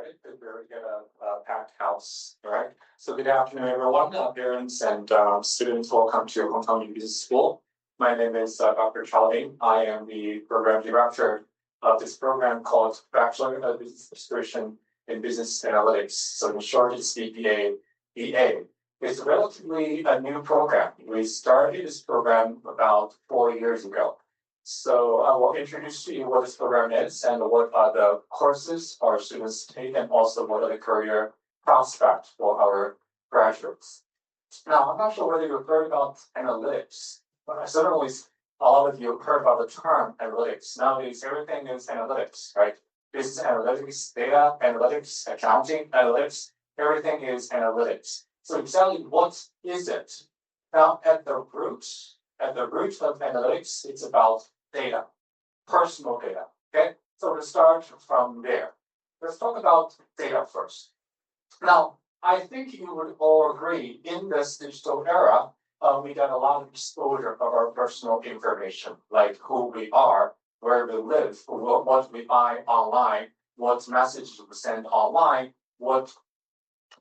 started because we're in a packed house, all right? So good afternoon, everyone, parents and students. Welcome to Hong Kong Business School. My name is Dr. Charlie. I am the program director of this program called Bachelor of Business Administration in Business Analytics. So in short, it's BBA. It's relatively a new program. We started this program about 4 years ago. So I will introduce to you what this program is and what are the courses our students take, and also what are the career prospects for our graduates. Now, I'm not sure whether you've heard about analytics, but certainly a lot of you have heard about the term analytics. Nowadays, everything is analytics, right? Business analytics, data analytics, accounting analytics, everything is analytics. So exactly what is it? Now, at the root of analytics, it's about data, personal data, okay? So to start from there, let's talk about data first. Now, I think you would all agree in this digital era, we got a lot of exposure of our personal information, like who we are, where we live, what we buy online, what messages we send online, what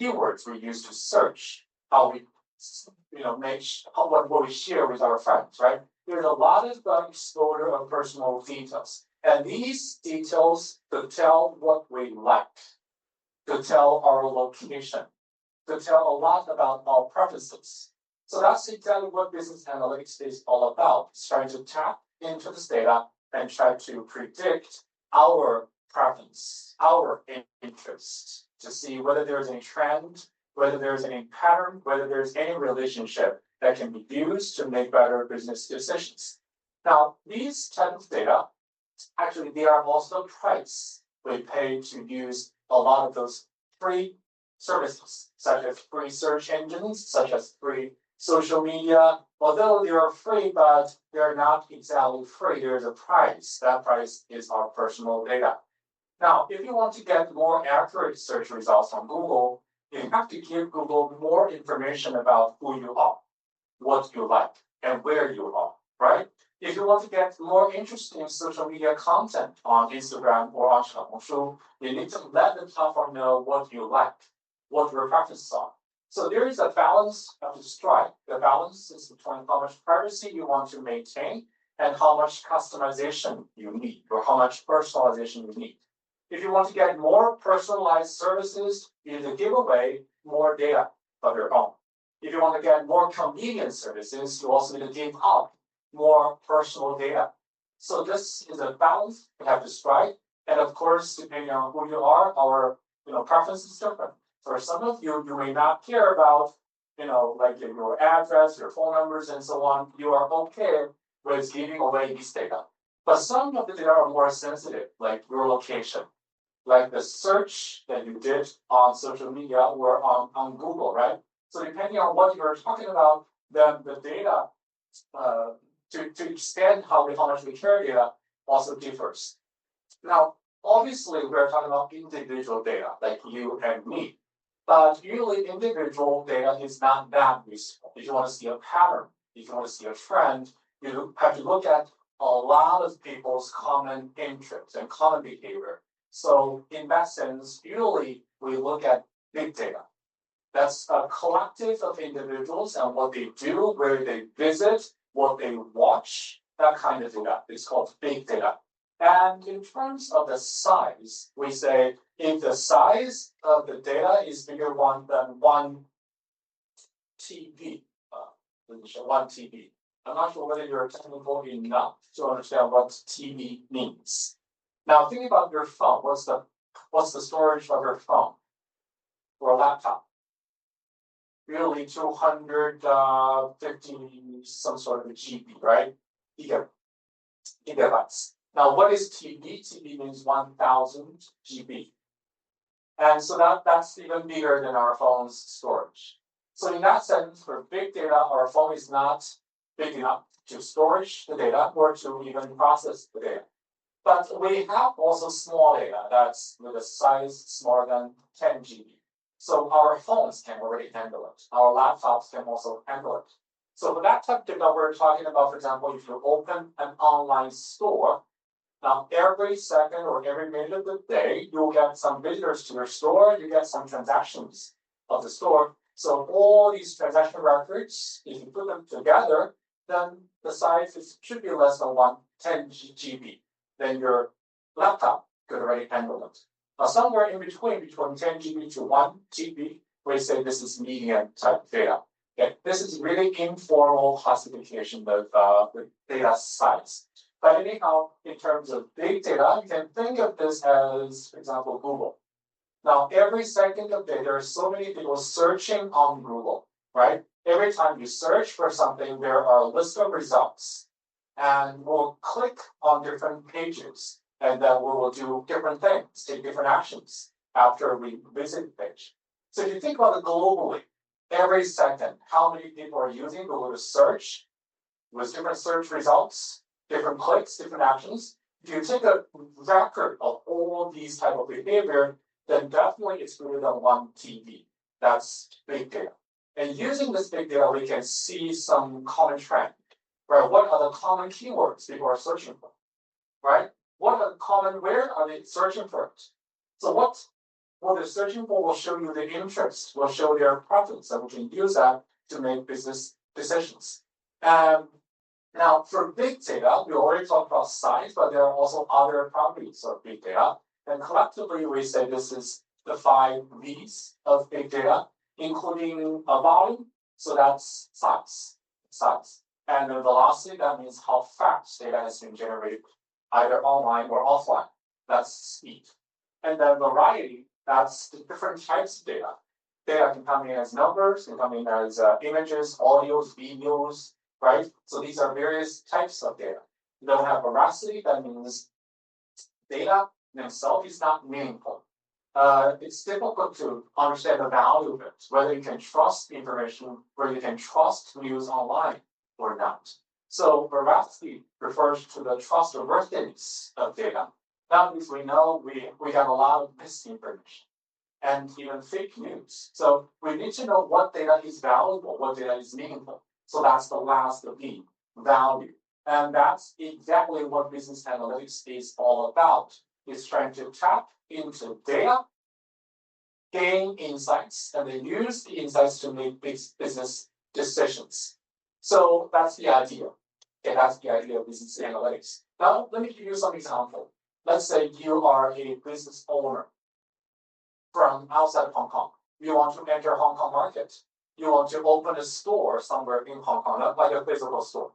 keywords we use to search, how we what we share with our friends, right? There's a lot of exposure of personal details. And these details could tell what we like, to tell our location, to tell a lot about our preferences. So that's exactly what business analytics is all about. It's trying to tap into this data and try to predict our preference, our interest, to see whether there's any trend, whether there's any pattern, whether there's any relationship that can be used to make better business decisions. Now, these types of data, actually, they are also price we pay to use a lot of those free services, such as free search engines, such as free social media. Although they are free, but they're not exactly free, there's a price. That price is our personal data. Now, if you want to get more accurate search results on Google, you have to give Google more information about who you are, what you like, and where you are, right? If you want to get more interesting social media content on Instagram or on Xiaohongshu, you need to let the platform know what you like, what your preferences are. So there is a balance to strike. The balance is between how much privacy you want to maintain and how much customization you need, or how much personalization you need. If you want to get more personalized services, you need to give away more data of your own. If you want to get more convenient services, you also need to give up more personal data. So this is a balance we have to strike. And of course, depending on who you are, our preference is different. For some of you, you may not care about, like your address, your phone numbers, and so on. You are okay with giving away these data. But some of the data are more sensitive, like your location, like the search that you did on social media or on Google, right? So depending on what you're talking about, then the data to extend how much we care data also differs. Now, obviously, we're talking about individual data, like you and me. But usually individual data is not that useful. If you want to see a pattern, if you want to see a trend, you have to look at a lot of people's common interests and common behavior. So in that sense, usually we look at big data. That's a collective of individuals and what they do, where they visit, what they watch, that kind of data. It's called big data. And in terms of the size, we say if the size of the data is bigger than 1 TB, 1 TB. I'm not sure whether you're technical enough to understand what TB means. Now, think about your phone. What's the storage of your phone or a laptop? Really 250 some sort of GB, right? Gigabytes. Now, what is TB? TB means 1,000 GB. And so that's even bigger than our phone's storage. So in that sense, for big data, our phone is not big enough to storage the data or to even process the data. But we have also small data that's with a size smaller than 10 GB. So our phones can already handle it. Our laptops can also handle it. So for that type of data we're talking about, for example, if you open an online store, Now, every second or every minute of the day, you'll get some visitors to your store, you get some transactions of the store. So all these transaction records, if you put them together, then the size should be less than 10 GB. Then your laptop could already handle it. Somewhere in between 10 GB to 1 GB, we say this is medium type data. Okay, this is really informal classification of the data size. But anyhow, in terms of big data, you can think of this as, for example, Google. Now, every second of day, there are so many people searching on Google, right? Every time you search for something, there are a list of results. And we'll click on different pages, and then we will do different things, take different actions after we visit the page. So if you think about it globally, every second, how many people are using Google to search with different search results, different clicks, different actions? If you take a record of all these type of behavior, then definitely it's greater than 1 TB. That's big data. And using this big data, we can see some common trend, right? What are the common keywords people are searching for, right? What are the common, where are they searching for it? So what they're searching for will show you the interest, will show their preference, and we can use that to make business decisions. Now, for big data, we already talked about size, but there are also other properties of big data. And collectively, we say this is the 5 V's of big data, including a volume, so that's size. And then velocity, that means how fast data has been generated, either online or offline. That's speed. And then variety, that's the different types of data. Data can come in as numbers, can come in as images, audios, videos, right? So these are various types of data. You don't have veracity, that means data in itself is not meaningful. It's difficult to understand the value of it, whether you can trust information, whether you can trust news online or not. So veracity refers to the trustworthiness of data. That means we know we have a lot of misinformation and even fake news. So we need to know what data is valuable, what data is meaningful. So that's the last V, value. And that's exactly what business analytics is all about. It's trying to tap into data, gain insights, and then use the insights to make business decisions. So that's the idea. Okay, that's the idea of business analytics. Now, let me give you some example. Let's say you are a business owner from outside Hong Kong. You want to enter Hong Kong market. You want to open a store somewhere in Hong Kong, not like a physical store.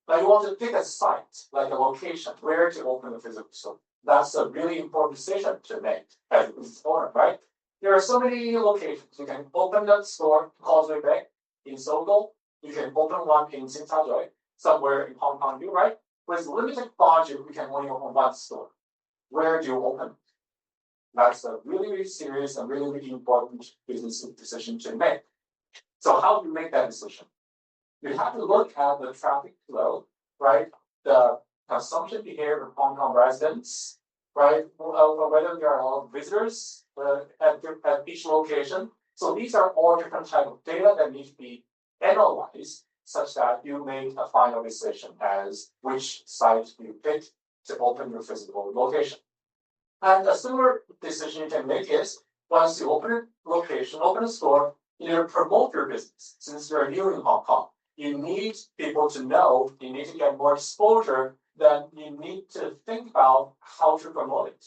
Now you want to pick a site, like a location, where to open a physical store. That's a really important decision to make as a business owner, right? There are so many locations. You can open that store in Causeway Bay, in Sogo. You can open one in Tsinghua, somewhere in Hong Kong, right? With limited budget, we can only open one store. Where do you open? That's a really, really serious and really, really important business decision to make. So how do you make that decision? You have to look at the traffic flow, right? The consumption behavior of Hong Kong residents, right? Whether there are a lot of visitors at each location. So these are all different types of data that need to be analyzed such that you make a final decision as which site you pick to open your physical location. And a similar decision you can make is once you open a location, open a store, you need to promote your business. Since you're new in Hong Kong, you need people to know, you need to get more exposure, then you need to think about how to promote it.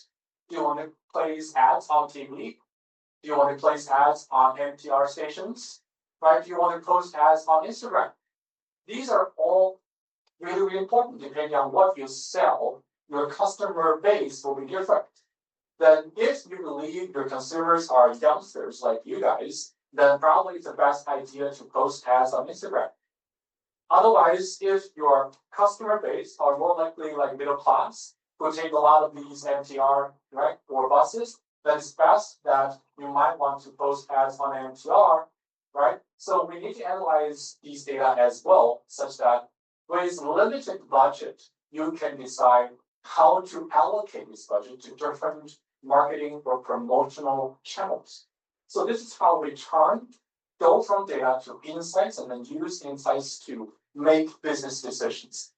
Do you want to place ads on TV? Do you want to place ads on NTR stations? Right? Do you want to post ads on Instagram? These are all really, really important. Depending on what you sell, your customer base will be different. Then if you believe your consumers are youngsters like you guys, then probably it's the best idea to post ads on Instagram. Otherwise, if your customer base are more likely like middle class, who take a lot of these MTR, right, or buses, then it's best that you might want to post ads on MTR, right? So we need to analyze these data as well, such that with limited budget, you can decide how to allocate this budget to different marketing or promotional channels. So this is how we go from data to insights and then use insights to make business decisions.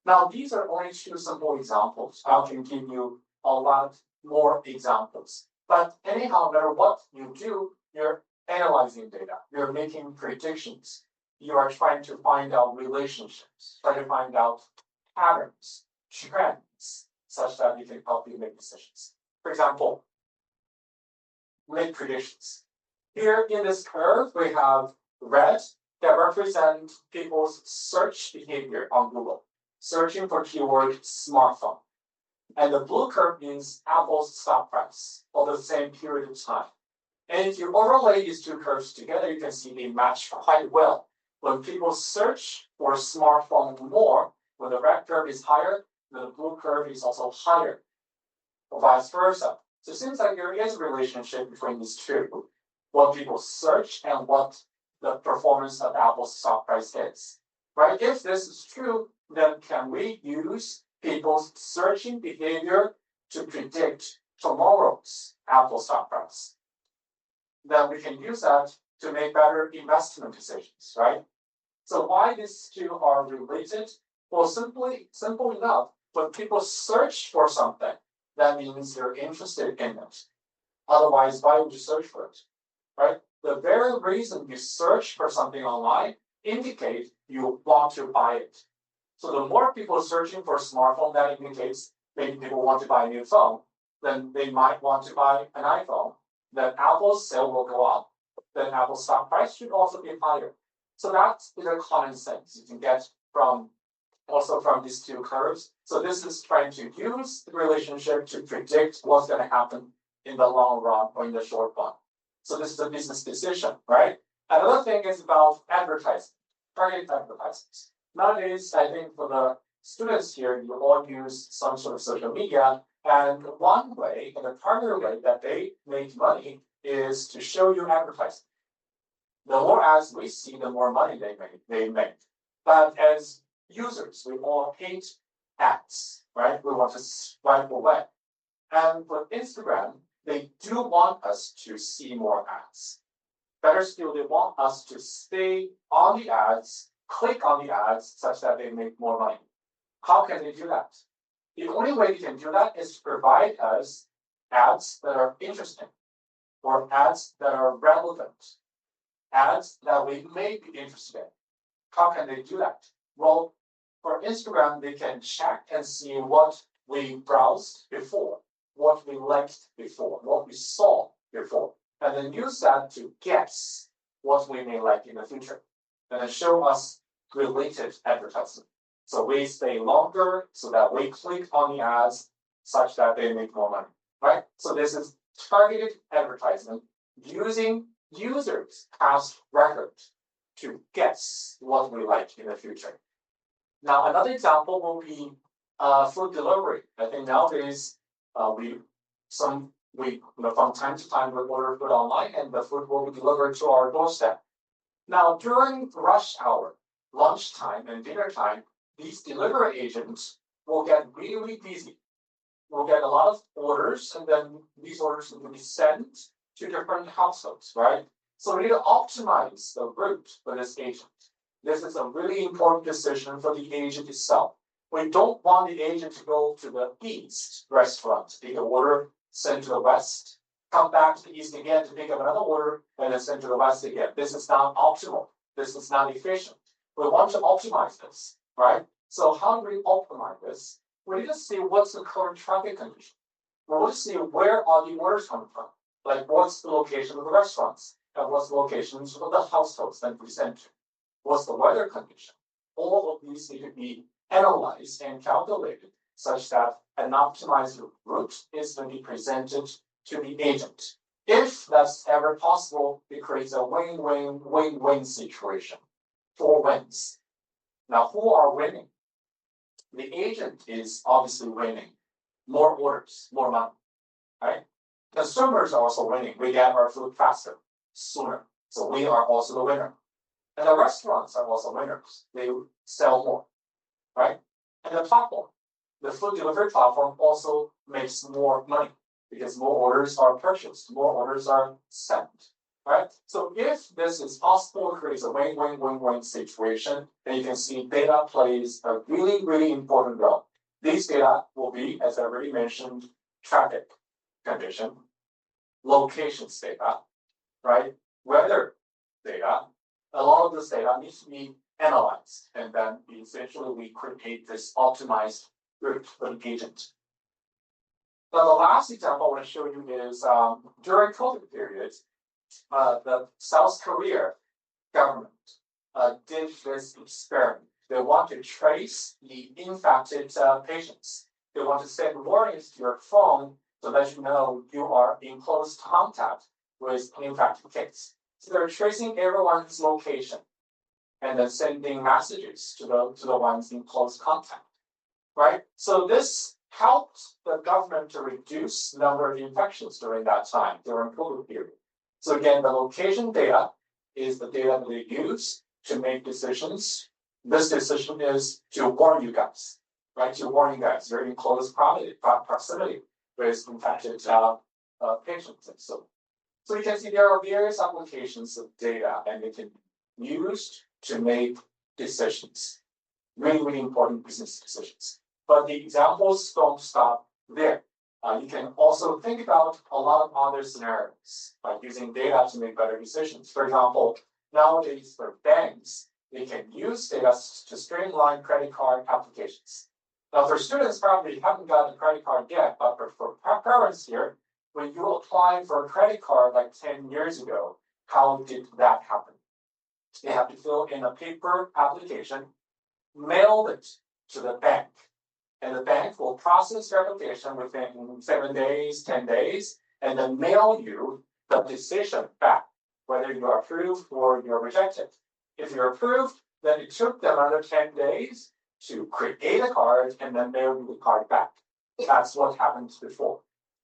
Now, these are only two simple examples. I can give you a lot more examples. But anyhow, no matter what you do, you're analyzing data, you're making predictions, you are trying to find out relationships, trying to find out patterns, trends, such that you can help you make decisions. For example, make predictions. Here in this curve, we have red that represent people's search behavior on Google, searching for keyword smartphone. And the blue curve is Apple's stock price over the same period of time. And if you overlay these two curves together, you can see they match quite well. When people search for a smartphone more, when the red curve is higher, the blue curve is also higher, or vice versa. So it seems like there is a relationship between these two, what people search and what the performance of Apple's stock price is. Right? If this is true, then can we use people's searching behavior to predict tomorrow's Apple stock price? Then we can use that to make better investment decisions, right? So why these two are related? Well, simple enough, when people search for something, that means you're interested in it. Otherwise, why would you search for it, right? The very reason you search for something online indicates you want to buy it. So the more people searching for a smartphone, that indicates maybe people want to buy a new phone, then they might want to buy an iPhone. Then Apple's sale will go up. Then Apple's stock price should also be higher. So that is a common sense you can get from these two curves. So this is trying to use the relationship to predict what's going to happen in the long run or in the short run. So this is a business decision, right? Another thing is about advertising, targeted advertisements. Nowadays, I think for the students here, you all use some sort of social media, and one way, and the primary way that they make money is to show you advertising. The more ads we see, the more money they make. But as users, we all hate ads, right? We want to swipe away. And for Instagram, they do want us to see more ads. Better still, they want us to stay on the ads, click on the ads, such that they make more money. How can they do that? The only way they can do that is to provide us ads that are interesting, or ads that are relevant, ads that we may be interested in. How can they do that? Well, for Instagram, they can check and see what we browsed before, what we liked before, what we saw before, and then use that to guess what we may like in the future, and then show us related advertising. So we stay longer so that we click on the ads such that they make more money, right? So this is targeted advertisement using users' past records to guess what we like in the future. Now, another example will be food delivery. I think nowadays from time to time we order food online and the food will be delivered to our doorstep. Now, during rush hour, lunchtime, and dinner time, these delivery agents will get really busy. We'll get a lot of orders, and then these orders will be sent to different households, right? So we need to optimize the route for this agent. This is a really important decision for the agent itself. We don't want the agent to go to the east restaurant, take an order, send to the west, come back to the east again to pick up another order, and then send to the west again. This is not optimal. This is not efficient. We want to optimize this, right? So how do we optimize this? We need to see what's the current traffic condition. We want to see where are the orders coming from. Like what's the location of the restaurants, and what's the locations of the households that we send to. What's the weather condition? All of these need to be analyzed and calculated such that an optimized route is going to be presented to the agent. If that's ever possible, it creates a win-win situation. 4 wins. Now, who are winning? The agent is obviously winning. More orders, more money, right? Consumers are also winning. We get our food faster, sooner. So we are also the winner. And the restaurants are also winners. They sell more, right? And the platform, the food delivery platform also makes more money because more orders are purchased, more orders are sent. right? So if this is possible, it creates a win-win-win-win situation, then you can see data plays a really, really important role. These data will be, as I already mentioned, traffic condition, locations data, right? Weather data. A lot of this data needs to be analyzed, and then essentially we create this optimized route for the agent. Now, the last example I want to show you is during COVID period, the South Korea government did this experiment. They want to trace the infected patients. They want to send warnings to your phone to let you know you are in close contact with an infected case. So they're tracing everyone's location and then sending messages to the ones in close contact, right? So this helped the government to reduce the number of infections during that time, during COVID period. So again, the location data is the data that they use to make decisions. This decision is to warn you guys, right? To warn you guys, you're in close proximity with infected patients. And so you can see there are various applications of data, and they can be used to make decisions, really, really important business decisions. But the examples don't stop there. You can also think about a lot of other scenarios, like using data to make better decisions. For example, nowadays for banks, they can use data to streamline credit card applications. Now, for students, probably haven't gotten a credit card yet, but for parents here, when you applied for a credit card like 10 years ago, how did that happen? They have to fill in a paper application, mail it to the bank, and the bank will process your application within 7 days, 10 days, and then mail you the decision back, whether you are approved or you're rejected. If you're approved, then it took them another 10 days to create a card and then mail you the card back. That's what happened before,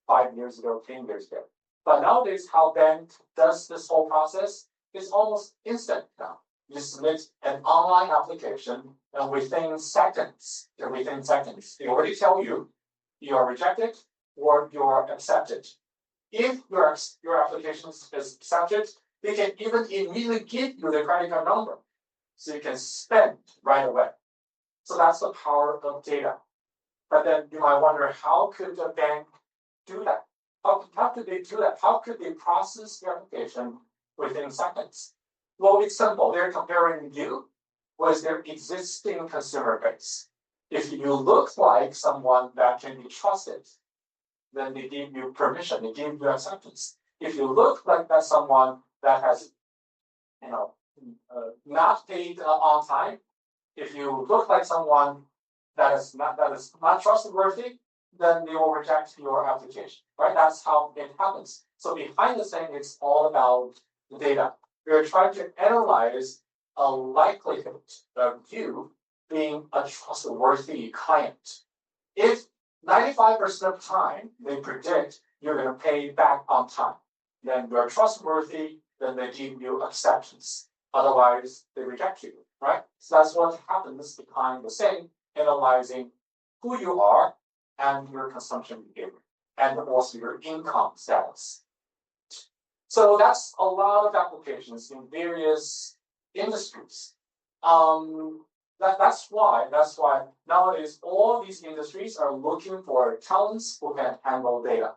5 years ago, 10 years ago. But nowadays, how bank does this whole process is almost instant now. You submit an online application, and within seconds, they already tell you you are rejected or you are accepted. If your application is accepted, they can even immediately give you the credit card number, so you can spend right away. So that's the power of data. But then you might wonder, how could a bank do that? How could they do that? How could they process the application within seconds? Well, it's simple. They're comparing you with their existing consumer base. If you look like someone that can be trusted, then they give you permission, they give you acceptance. If you look like that someone that has, not paid on time, if you look like someone that is not trustworthy, then they will reject your application, right? That's how it happens. So behind the scene, it's all about the data. We're trying to analyze a likelihood of you being a trustworthy client. If 95% of the time they predict you're going to pay back on time, then you're trustworthy, then they give you acceptance. Otherwise, they reject you, right? So that's what happens behind the scene, analyzing who you are and your consumption behavior, and also your income status. So that's a lot of applications in various industries. That's why nowadays all these industries are looking for talents who can handle data.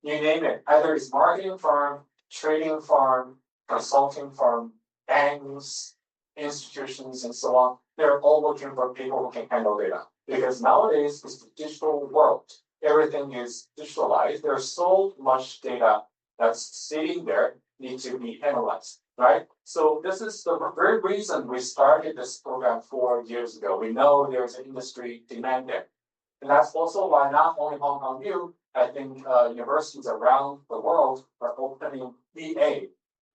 You name it, either it's marketing firm, trading firm, consulting firm, banks, institutions, and so on. They're all looking for people who can handle data. Because nowadays it's the digital world. Everything is digitalized. There's so much data that's sitting there, need to be analyzed, right? So this is the very reason we started this program 4 years ago. We know there's an industry demand there. And that's also why not only Hong Kong U, I think universities around the world are opening BA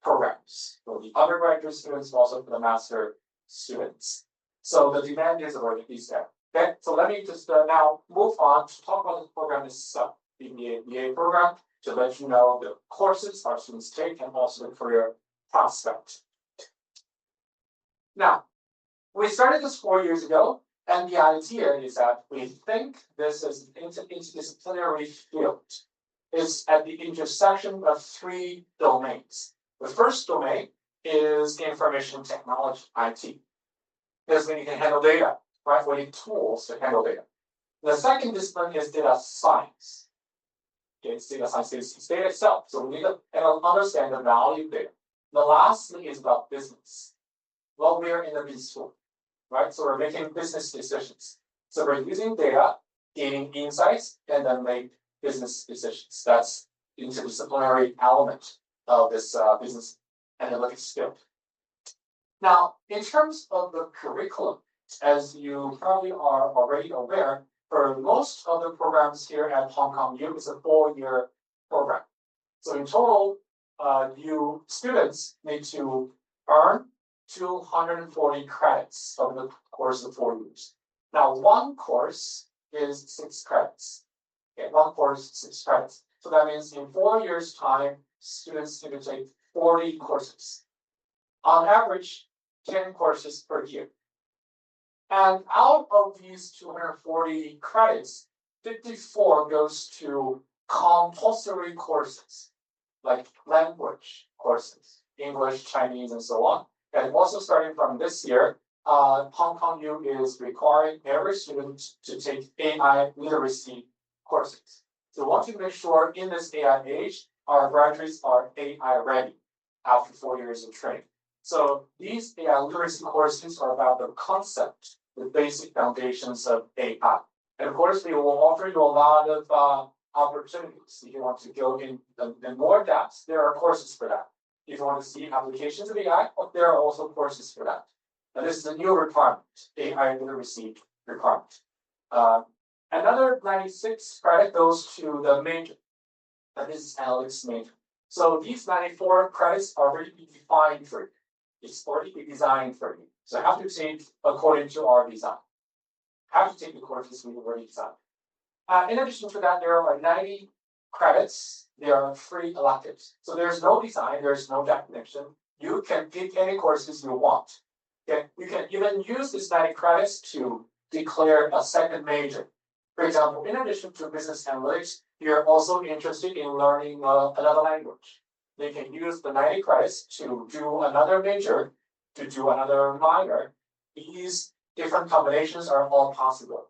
programs for the undergraduate students, also for the master students. So the demand is already there. Okay, so let me just now move on to talk about the program itself, the BBA program, to let you know the courses our students take and also the career prospect. Now, we started this 4 years ago, and the idea is that we think this is an interdisciplinary field. It's at the intersection of 3 domains. The first domain is information technology, IT. Because when you can handle data, right? We need tools to handle data. The second discipline is data science. Okay, it's data science, it's data itself. So we need to understand the value of data. The lastly is about business. Well, we are in the business school, right? So we're making business decisions. So we're using data, gaining insights, and then make business decisions. That's the interdisciplinary element of this business analytics skill. Now, in terms of the curriculum, as you probably are already aware, for most of the programs here at Hong Kong U, it's a 4-year program. So in total, you students need to earn 240 credits over the course of 4 years. Now, one course is 6 credits. Okay, one course, 6 credits. So that means in 4 years' time, students need to take 40 courses. On average, 10 courses per year. And out of these 240 credits, 54 goes to compulsory courses, like language courses, English, Chinese, and so on. And also starting from this year, Hong Kong U is requiring every student to take AI literacy courses. So we want to make sure in this AI age, our graduates are AI ready after 4 years of training. So these AI literacy courses are about the concept, the basic foundations of AI. And of course, we will offer you a lot of opportunities. If you want to go in more depth, there are courses for that. If you want to see applications of AI, there are also courses for that. And this is a new requirement, AI literacy requirement. Another 96 credit goes to the major, the business analytics major. So these 94 credits are already defined for you. It's already designed for you. So you have to take according to our design. Have to take the courses we already designed. In addition to that, there are 90 credits. They are free electives. So there's no design, there's no definition. You can pick any courses you want. Okay? You can even use these 90 credits to declare a second major. For example, in addition to business analytics, you're also interested in learning another language. They can use the 90 credits to do another major, to do another minor. These different combinations are all possible.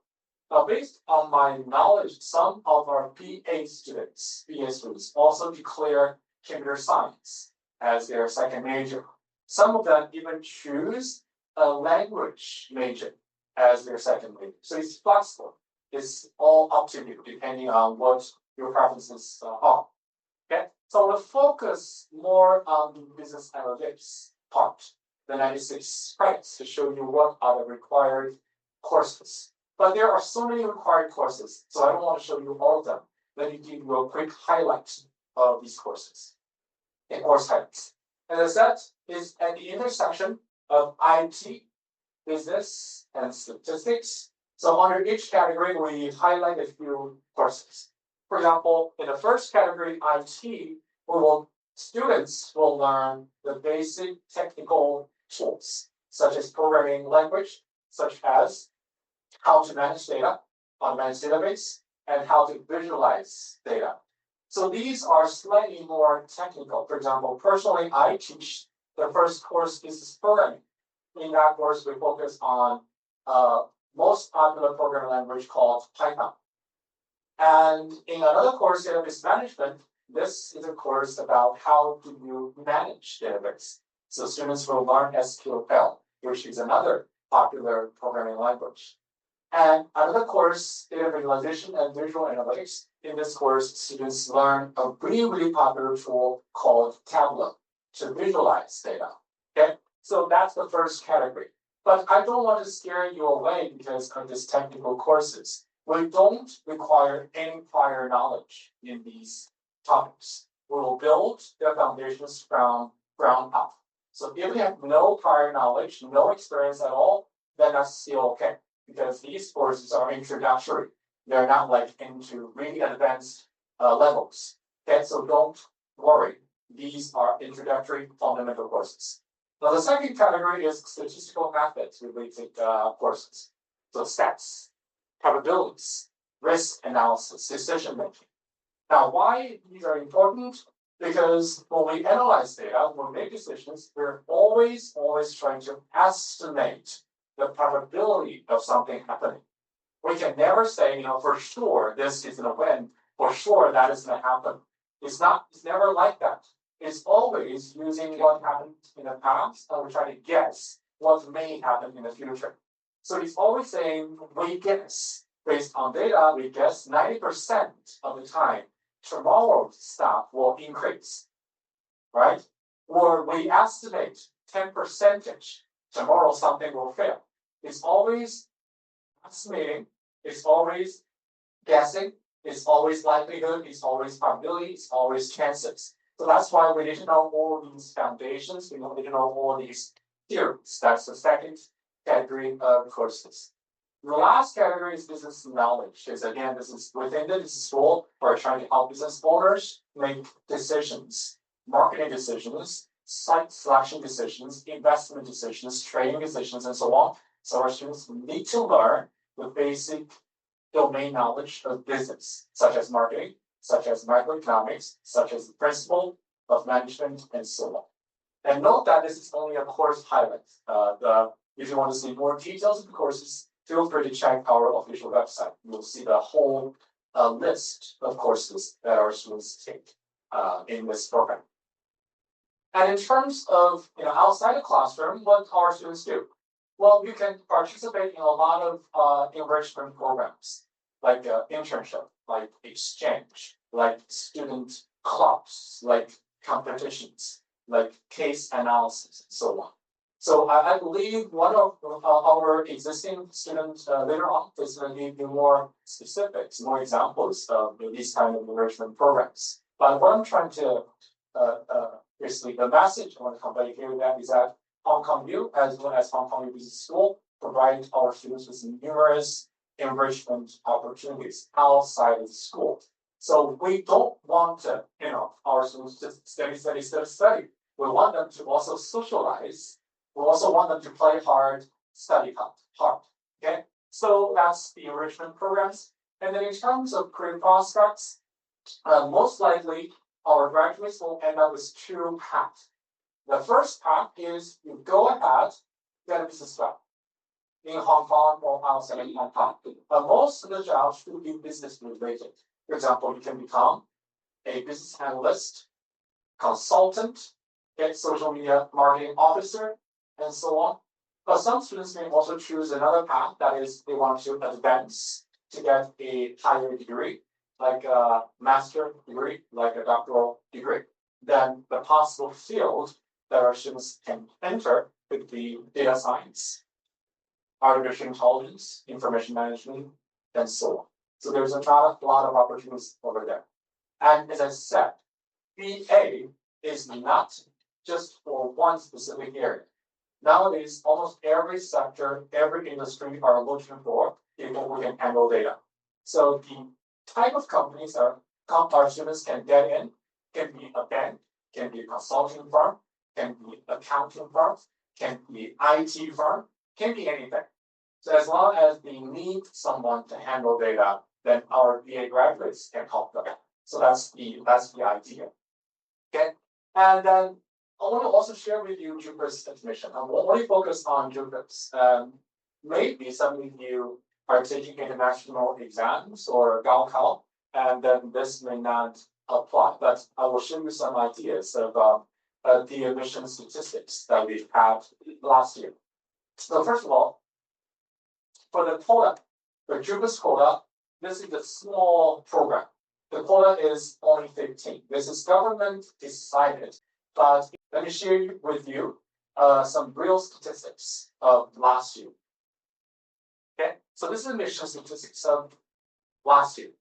Now, based on my knowledge, some of our BA students also declare computer science as their second major. Some of them even choose a language major as their second major. So it's flexible. It's all up to you, depending on what your preferences are. Okay, so we'll focus more on the business analytics part, the 96 credits, to show you what are the required courses. But there are so many required courses, so I don't want to show you all of them. Let me give you a quick highlight of these courses and course highlights. And as I said, is at the intersection of IT, business, and statistics. So under each category, we highlight a few courses. For example, in the first category, IT, students will learn the basic technical tools, such as programming language, such as how to manage data on a managed database, and how to visualize data. So these are slightly more technical. For example, personally, I teach the first course is programming. In that course, we focus on most popular programming language called Python. And in another course, database management, this is a course about how do you manage database. So students will learn SQL, which is another popular programming language. And another course, data visualization and visual analytics. In this course, students learn a really popular tool called Tableau to visualize data. Okay, so that's the first category. But I don't want to scare you away because of these technical courses. We don't require any prior knowledge in these topics. We will build the foundations from ground up. So if you have no prior knowledge, no experience at all, then that's still okay. Because these courses are introductory. They're not like into really advanced levels. Okay, so don't worry. These are introductory fundamental courses. Now the second category is statistical methods related courses. So stats, probabilities, risk analysis, decision making. Now why these are important? Because when we analyze data, when we make decisions, we're always trying to estimate the probability of something happening. We can never say, for sure this is going to win, for sure that is going to happen. It's never like that. It's always using what happened in the past, and we try to guess what may happen in the future. So it's always saying we guess based on data, we guess 90% of the time tomorrow's stock will increase, right? Or we estimate 10% tomorrow something will fail. It's always estimating, it's always guessing, it's always likelihood, it's always probability, it's always chances. So that's why we need to know all these foundations, we need to know all these theories. That's the second category of courses. The last category is business knowledge. Because again, this is within the business school, we're trying to help business owners make decisions, marketing decisions, site selection decisions, investment decisions, trading decisions, and so on. So our students need to learn the basic domain knowledge of business, such as marketing, such as microeconomics, such as the principle of management, and so on. And note that this is only a course highlight. If you want to see more details of the courses, feel free to check our official website. You'll see the whole list of courses that our students take in this program. And in terms of outside the classroom, what our students do? Well, you can participate in a lot of enrichment programs, like internship, like exchange, like student clubs, like competitions, like case analysis, and so on. So I believe one of our existing students later on is going to give you more specifics, more examples of these kind of enrichment programs. But what I'm trying to, basically the message I want to convey here is that Hong Kong U, as well as Hong Kong U Business School, provide our students with numerous enrichment opportunities outside of the school. So we don't want our students to study. We want them to also socialize. We also want them to play hard, study hard. Okay, so that's the enrichment programs. And then in terms of career prospects, most likely our graduates will end up with two paths. The first path is you go ahead, get a business job in Hong Kong or outside of Hong Kong. But most of the jobs should be business related. For example, you can become a business analyst, consultant, get social media marketing officer, and so on. But some students may also choose another path, that is, they want to advance to get a higher degree, like a master degree, like a doctoral degree. Then the possible field that our students can enter could be data science, artificial intelligence, information management, and so on. So there's a lot of opportunities over there. And as I said, BA is not just for one specific area. Nowadays, almost every sector, every industry are looking for people who can handle data. So the type of companies that our students can get in can be a bank, can be a consulting firm, can be accounting firm, can be IT firm, can be anything. So as long as they need someone to handle data, then our BA graduates can help them. So that's the idea. Okay, and then I want to also share with you JUPAS admission. I'm only focused on JUPAS. Maybe some of you are taking international exams or Gaokao, and then this may not apply. But I will show you some ideas of the admission statistics that we had last year. So first of all, for the quota, the JUPAS quota, this is a small program. The quota is only 15. This is government decided, but let me share with you some real statistics of last year. Okay, so this is admission statistics of last year.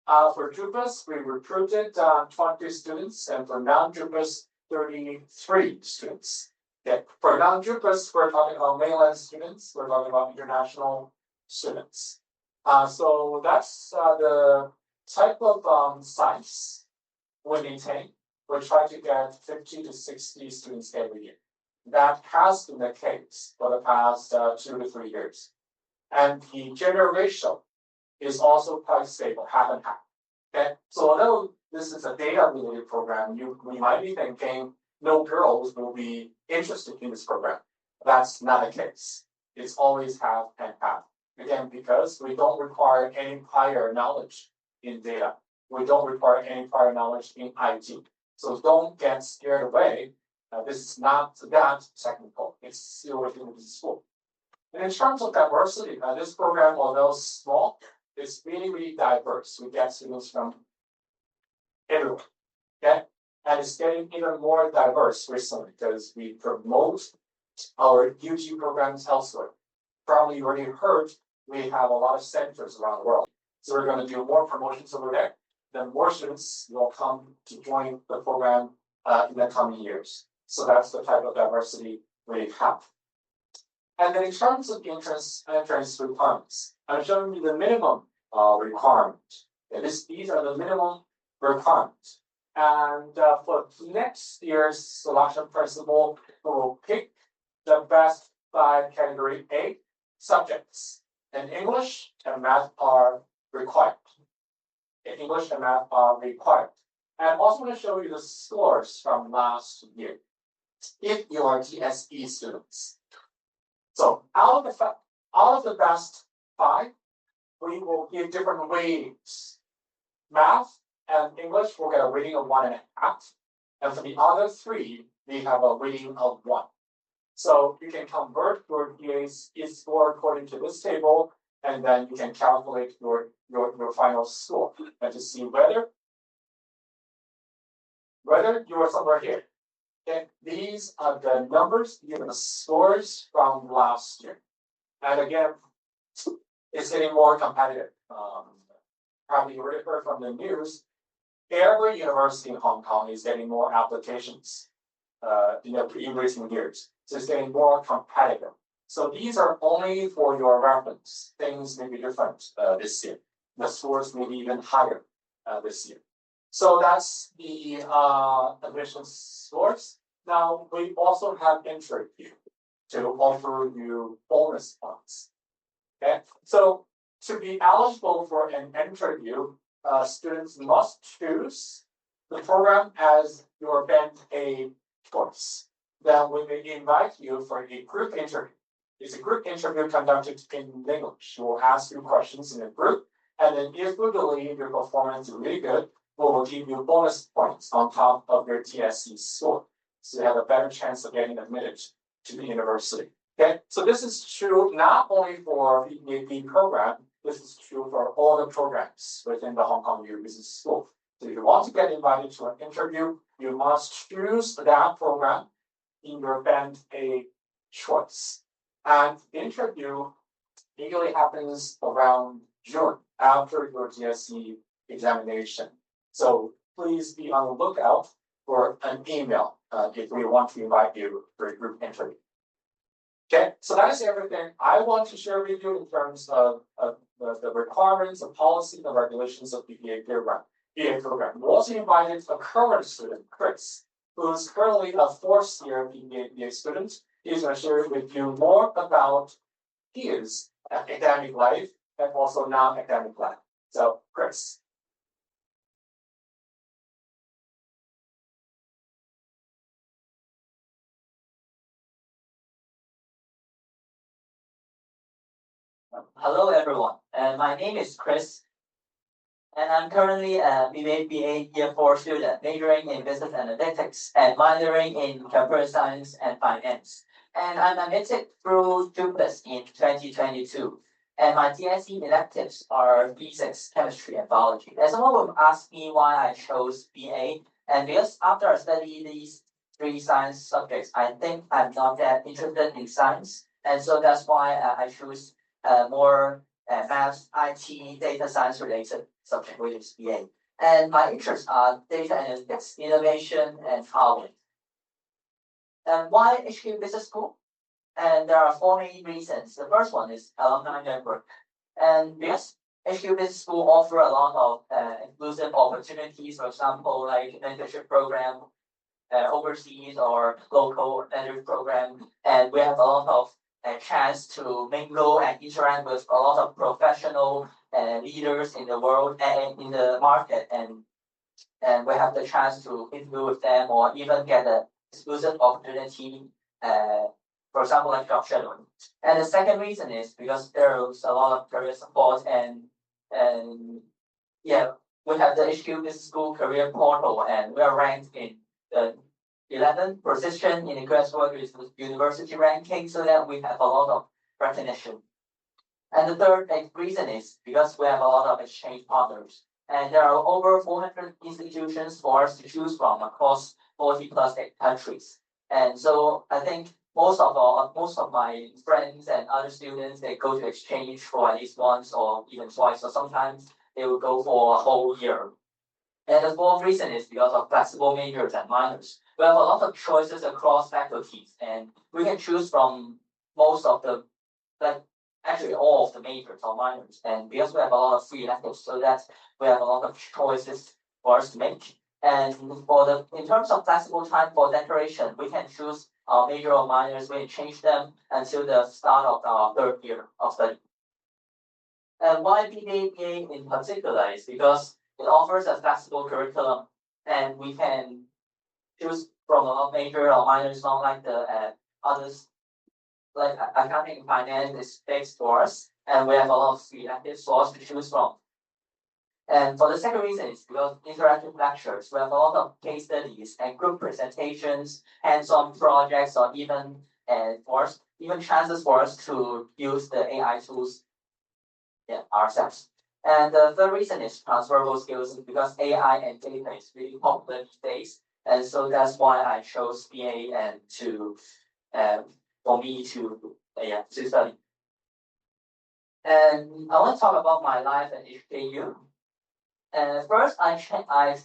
For JUPAS, we recruited 20 students, and for non-JUPAS, 33 students. Okay, for non-JUPAS, we're talking about mainland students, we're talking about international students. So that's the type of size we maintain. We try to get 50 to 60 students every year. That has been the case for the past 2 to 3 years. And the gender ratio is also quite stable, half and half. Okay, so although this is a data-related program, we might be thinking no girls will be interested in this program. That's not the case. It's always half and half. Again, because we don't require any prior knowledge in data. We don't require any prior knowledge in IT. So don't get scared away. This is not that technical. It's still within the school. And in terms of diversity, this program, although small, is really, really diverse. We get students from everywhere. Okay? And it's getting even more diverse recently because we promote our UG programs elsewhere. Probably you already heard we have a lot of centers around the world. So we're going to do more promotions over there. Then more students will come to join the program in the coming years. So that's the type of diversity we have. And then in terms of entrance requirements, I'm showing you the minimum requirement. These are the minimum requirements. And for next year's selection principle, we will pick the best 5 category A subjects. And English and math are required. English and math are required. And I'm also going to show you the scores from last year. If you are TSE students. So out of the best 5, we will give different weights. Math and English will get a rating of 1.5. And for the other 3, we have a rating of 1. So you can convert your TSE score according to this table, and then you can calculate your final score and to see whether you are somewhere here. Okay, these are the numbers, these are the scores from last year. And again, it's getting more competitive. Probably you already heard from the news, every university in Hong Kong is getting more applications in recent years. So it's getting more competitive. So these are only for your reference. Things may be different this year. The scores may be even higher this year. So that's the admission scores. Now we also have interview to offer you bonus points. Okay, so to be eligible for an interview, students must choose the program as your Band A choice. Then we may invite you for a group interview. It's a group interview conducted in English. We'll ask you questions in a group, and then if we believe your performance is really good, we will give you bonus points on top of your TSE score. So you have a better chance of getting admitted to the university. Okay, so this is true not only for the BBA program, this is true for all the programs within the Hong Kong U Business School. So if you want to get invited to an interview, you must choose that program in your Band A choice. And the interview usually happens around June after your GSE examination. So please be on the lookout for an email if we want to invite you for a group interview. Okay, so that is everything I want to share with you in terms of the requirements, the policy, the regulations of BBA program. We also invited a current student, Chris, who is currently a 4th year BBA student. He's going to share with you more about his academic life and also non-academic life. So, Chris. Hello, everyone. My name is Chris, and I'm currently a BBA Year 4 student, majoring in business analytics and minoring in computer science and finance. And I'm admitted through JUPAS in 2022. And my TSE electives are physics, chemistry, and biology. And someone would ask me why I chose BA, and because after I study these 3 science subjects, I think I'm not that interested in science, and so that's why I choose more math, IT, data science related subject, which is BA. And my interests are data analytics, innovation, and power. And why HKU Business School? And there are 4 main reasons. The first one is alumni network. And because HKU Business School offer a lot of inclusive opportunities, for example, like mentorship program, overseas or local mentorship program, and we have a lot of chance to mingle and interact with a lot of professional leaders in the world and in the market. And and we have the chance to interview with them or even get an exclusive opportunity, for example, like job shadowing. And the second reason is because there's a lot of career support and yeah, we have the HKU Business School Career Portal, and we are ranked in the 11th position in the Graduate University ranking, so that we have a lot of recognition. And the third reason is because we have a lot of exchange partners, and there are over 400 institutions for us to choose from across 40 plus countries. And so I think most of my friends and other students, they go to exchange for at least once or even twice, or sometimes they will go for a whole year. And the fourth reason is because of flexible majors and minors. We have a lot of choices across faculties, and we can choose from most of the, like actually all of the majors or minors. And because we have a lot of free electives, so that we have a lot of choices for us to make. And in terms of flexible time for declaration, we can choose our major or minors. We can change them until the start of our third year of study. And why BBA in particular is because it offers a flexible curriculum, and we can choose from a major or minors, not like the others. Like accounting and finance is fixed for us, and we have a lot of free electives for us to choose from. And for the second reason is because interactive lectures, we have a lot of case studies and group presentations, hands-on projects, or even chances for us to use the AI tools ourselves. And the third reason is transferable skills, because AI and data is really popular these days. And so that's why I chose BA and for me to study. And I want to talk about my life at HKU. First, I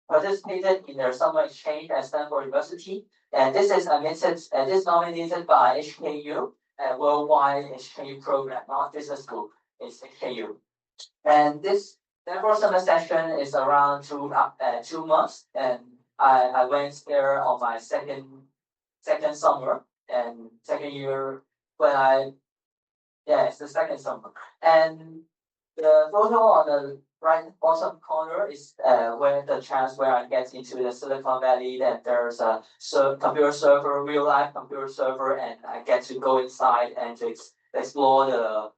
participated in their summer exchange at Stanford University, and this is nominated by HKU, a worldwide exchange program, not business school. It's HKU, and their first summer session is around 2 months, and I went there on my second summer and second year it's the second summer. And the photo on the right bottom corner is where I get into the Silicon Valley. That there's a computer server, real life computer server, and I get to go inside and to explore the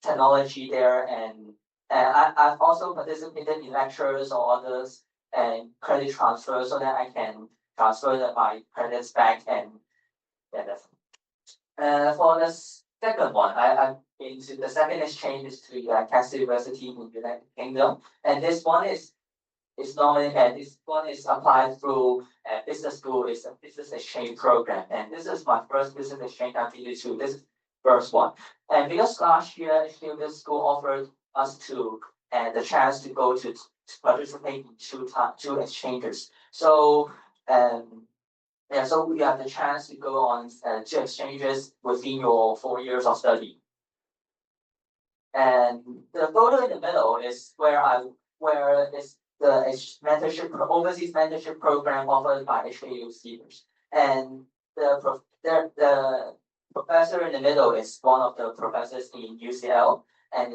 technology there. And I've also participated in lectures or others and credit transfer, so that I can transfer my credits back. And that's for the second one, I've been to the second exchange is to Castile University in the United Kingdom, and this one is normally this one is applied through business school. It's a business exchange program, and this is my first business exchange I've been to. This is first one, and because last year this school offered us the chance to go to participate in two exchanges. So so you have the chance to go on 2 exchanges within your 4 years of study. And the photo in the middle is where is the overseas mentorship program offered by HKU students. And the professor in the middle is one of the professors in UCL, and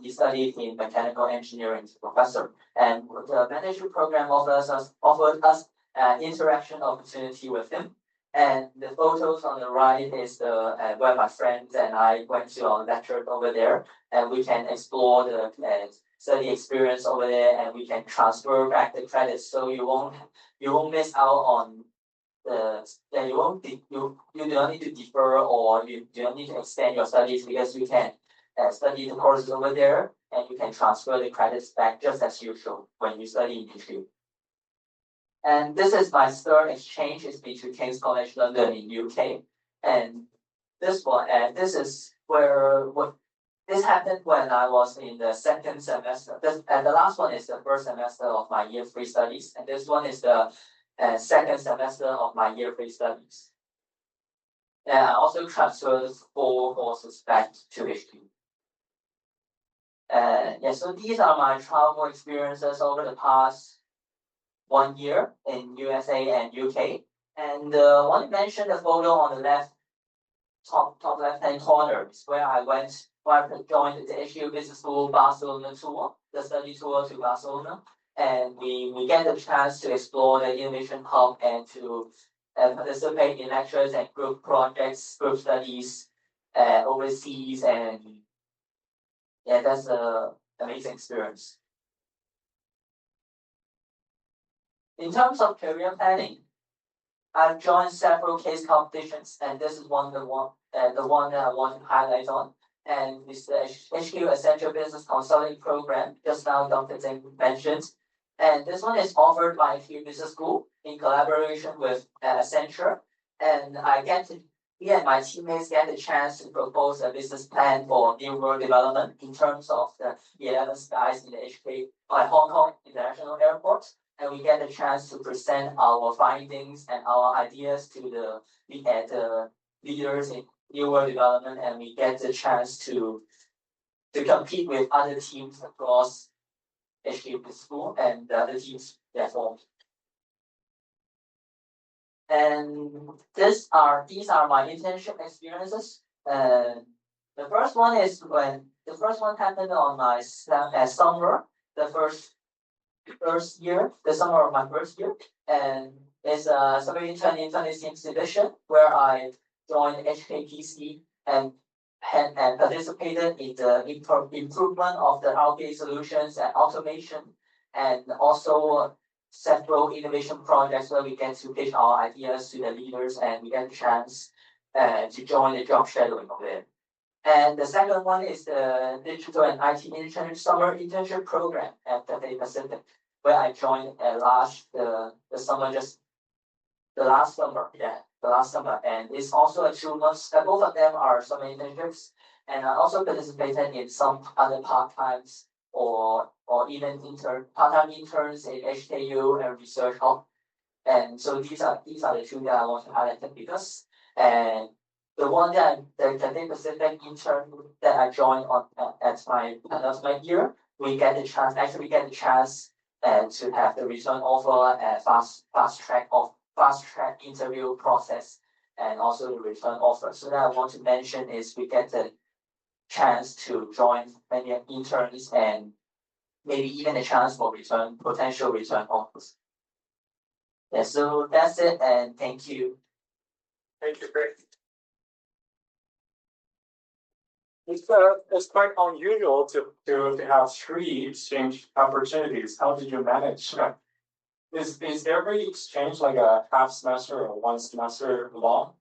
he studied in mechanical engineering professor. And the mentorship program offered us interaction opportunity with him. And the photos on the right is where my friends and I went to our lecture over there, and we can explore the study experience over there, and we can transfer back the credits, so you won't miss out on you don't need to defer, or you don't need to extend your studies, because you can study the courses over there, and you can transfer the credits back just as usual when you study in HKU. And this is my third exchange. It's been to King's College London in UK. And this is this happened when I was in the second semester. And the last one is the first semester of my year 3 studies. And this one is the second semester of my year 3 studies. And I also transferred 4 courses back to HKU. So these are my travel experiences over the past 1 year in USA and UK. And I want to mention the photo on the left top left hand corner is where I joined the HKU Business School Barcelona tour, the study tour to Barcelona, and we get the chance to explore the innovation hub and to participate in lectures and group projects, group studies overseas, and yeah, that's a amazing experience. In terms of career planning, I've joined several case competitions, and this is the one that I want to highlight on. And it's the HKU Essential Business Consulting Program, just now Dr. Zeng mentioned. And this one is offered by HKU Business School in collaboration with Accenture. And me and my teammates get the chance to propose a business plan for new world development in terms of the 11 skies in the Hong Kong International Airport. And we get the chance to present our findings and our ideas to the leaders in new world development, and we get the chance to compete with other teams across HKU Business School and the other teams that formed. And these are my internship experiences. The first one happened on my summer, the summer of my first year, and it's a summer intern 2026 division where I joined HKPC and participated in the improvement of the RPA solutions and automation, and also several innovation projects where we get to pitch our ideas to the leaders and we get a chance to join the job shadowing of it. And the second one is the Digital and IT Summer Internship Program at Cathay Pacific, where I joined the last summer, and it's also a 2 months. Both of them are summer internships, and I also participated in some other part-times or even part-time interns in HKU and Research Hub. And so these are the two that I want to highlight because the one the Cathay Pacific intern that I joined on at my penultimate year, we get the chance to have the return offer, fast track interview process, and also the return offer. So that I want to mention is we get the chance to join many interns and maybe even a chance for potential return offers. Yeah, so that's it, and thank you. Thank you, Greg. It's quite unusual to have 3 exchange opportunities. How did you manage? Is every exchange like a half semester or 1 semester long?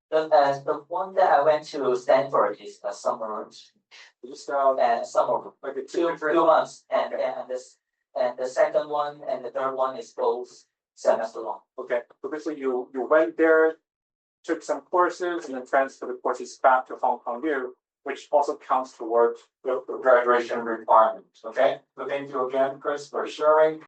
The one that I went to Stanford is a summer. Summer, like a 2 months, and the second one and the third one is both semester long. Okay, so basically you went there, took some courses, and then transferred the courses back to Hong Kong U, which also counts toward the graduation requirement. Okay, so thank you again, Chris, for sharing.